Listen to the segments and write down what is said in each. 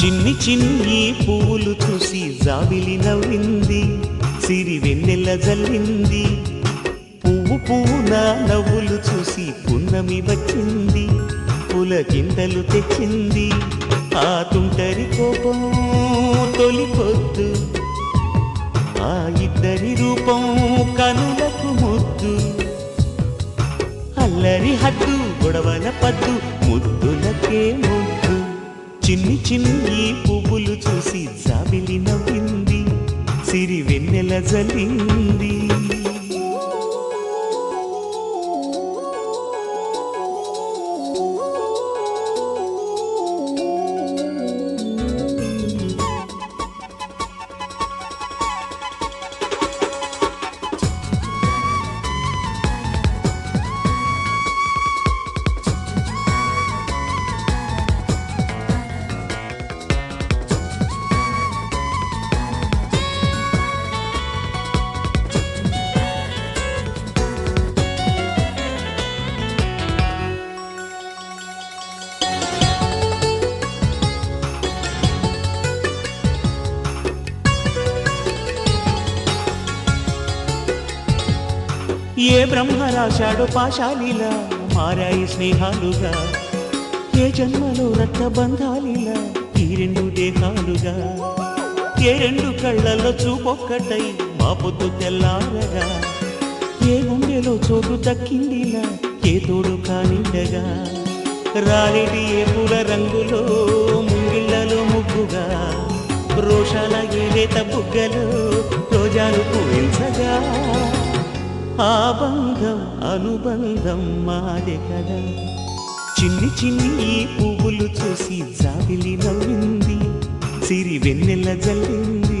చిన్ని చిన్ని పువ్వులు చూసి జాబిలి నవ్వింది, సిరి వెన్నెల జల్లింది. పువ్వు పువ్వున నవ్వులు చూసి పున్నమి వచ్చింది, పులకింతలు తెచ్చింది. ఆ తుంటరి కోపం తొలి పొద్దు, ఆ ఇద్దరి రూపం కనులకు ముద్దు. అల్లరి హద్దు గొడవల పద్దు, ముద్దులకే ముద్దు. చిన్ని చిన్ని పువ్వులు చూసి జాబిలి నవ్వింది, సిరి వెన్నెల జల్లింది. ఏ బ్రహ్మ రాశాడో పాశాలిలా మారాయి స్నేహాలుగా, ఏ జన్మలో రక్త బంధాలిలా ఈ రెండు దేహాలుగా. ఏ రెండు కళ్ళల్లో చూపొక్కటై మా పొద్దు తెల్లారగా, ఏ గుండెలో చోటు దక్కిందిలా ఏ తోడు కానిండగా. రాలేటి ఏ పూల రంగులో ముంగిళ్ళలో ముగ్గుగా, రోషాల ఏలేత బుగ్గలో రోజాలు పూయించగా. ఆ బంధం అనుబంధం మాదే కదా. చిన్ని చిన్ని పువ్వులు చూసి జాబిలి నవ్వింది, సిరి వెన్నెల జల్లింది.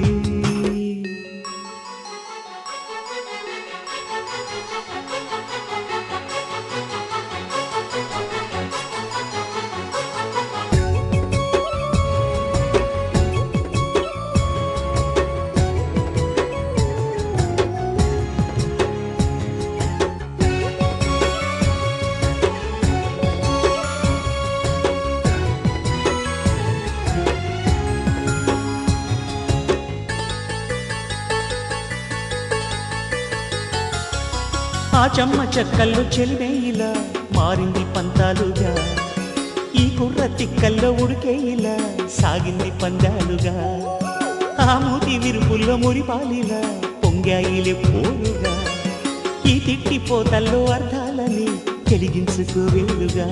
ఆ చెమ్మ చెక్కల్లో చెలివేయిలా మారింది పంతాలుగా, ఈ కుర్ర తిక్కల్లో ఉడికేయిలా సాగింది పందాలుగా. ఆ మూతి విరుపుల్లో మురిపాలిలా పొంగాయిలే పోరుగా, ఈ తిట్టిపోతల్లో అర్థాలని తెలిగించుకోవేలుగా.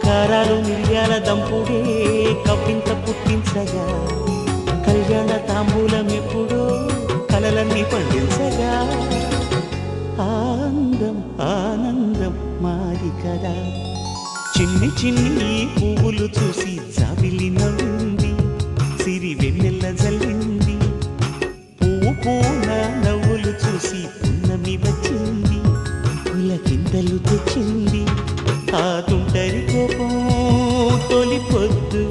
కారాలు మిరియాల దంపుడే కవ్వింత పుట్టించగా, కళ్యాణ తాంబూలం ఎప్పుడో కలలన్నీ పండించగా. ఆనందం ఆనందం మాది కదా. చిన్ని చిన్ని పువ్వులు చూసి జాబిలి నవ్వింది, సిరి వెన్నెల జల్లింది. పువ్వు పూన నవ్వులు చూసి పున్నమి వచ్చింది, పులకింతలు తెచ్చింది. ఆ తుంటరి కోపం తొలి పొద్దు,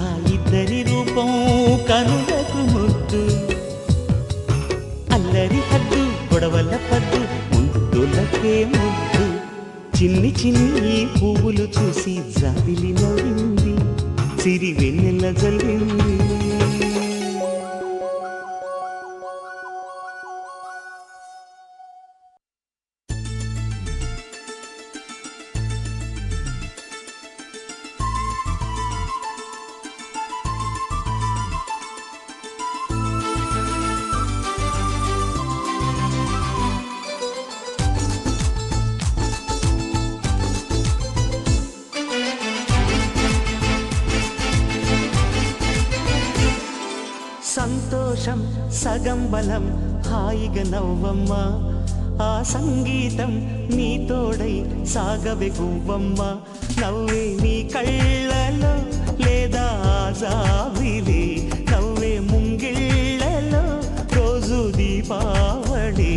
ఆ ఇద్దరి రూపం కనులకు ముద్దు. అల్లరి హద్దు గొడవల పద్దు, ముద్దులకే ముద్దు. చిన్ని చిన్ని పువ్వులు చూసి జాబిలి నవ్వింది, సిరి వెన్నెల జల్లింది. సంతోషం సగం బలం హాయిగా నవ్వమ్మ, ఆ సంగీతం నీ తోడై సాగవే గువ్వమ్మ. నవ్వే నీ కళ్ళలో లేదా జాబిలి, నవ్వే ముంగిళ్ళలో రోజు దీపావళి.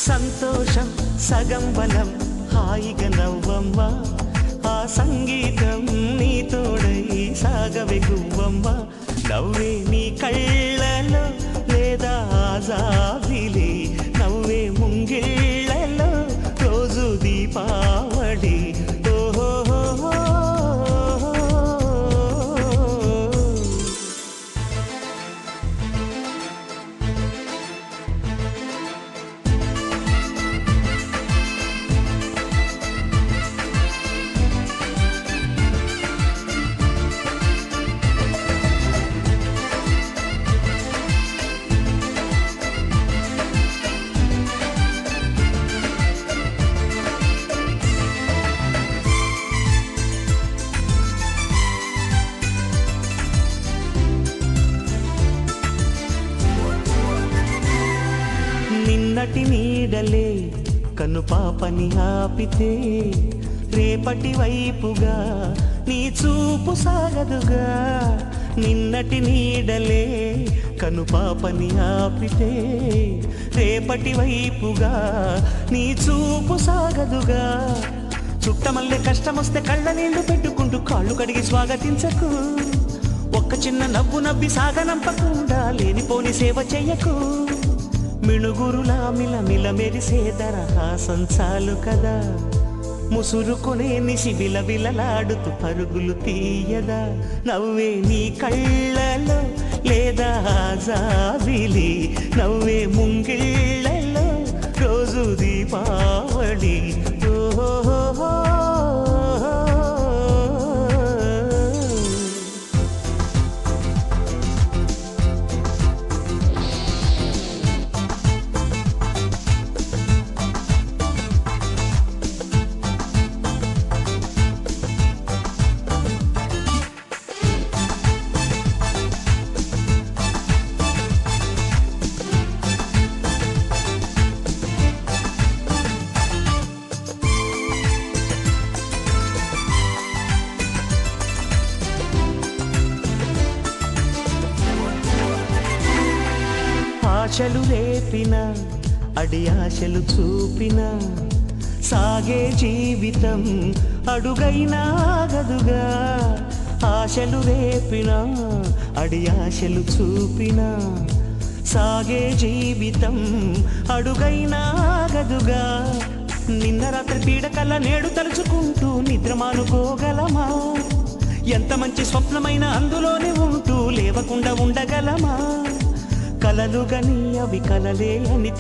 సంతోషం సగం బలం హాయిగా నవ్వమ్మ, ఆ సంగీతం నీ తోడై సాగవే గువ్వమ్మ. నవ్వే నీ కళ్ళలో లేదా జాబిలి, నవ్వే ముంగిళ్ళలో రోజు దీపా నిన్నటి నీడలే కనుపాపని ఆపితే రేపటి వైపుగా నీ చూపు సాగదుగా. నిన్నటి నీడలే కనుపాపని ఆపితే రేపటి వైపుగా నీ చూపు సాగదుగా. చుట్టమల్లె కష్టమొస్తే కళ్ళ నీళ్లు పెట్టుకుంటూ కాళ్ళు కడిగి స్వాగతించకు. ఒక్క చిన్న నవ్వు నవ్వి సాగనంపకుండా లేనిపోని సేవ చెయ్యకు. మిణుగురులా మిలమిల మెరిసే దరహాసం చాలు కదా. ముసురుకునే నిశి బిలబిలలాడుతూ పరుగులు తీయదా. నవ్వే నీ కళ్ళలో లేదా జాబిలి, నవ్వే ముంగిళ్ళలో రోజు దీపావళి. ఓహో ఆశలు రేపిన అడి ఆశలు చూపిన సాగే జీవితం అడుగైనా ఆగదుగా. ఆశలు రేపిన అడి ఆశలు చూపిన సాగే జీవితం అడుగైనా ఆగదుగా. నిన్న రాత్రి పీడకల నేడు తలుచుకుంటూ నిద్రమానుకోగలమా? ఎంత మంచి స్వప్నమైన అందులోనే ఉంటూ లేవకుండా ఉండగలమా? కలలుగని అవి కలలే అని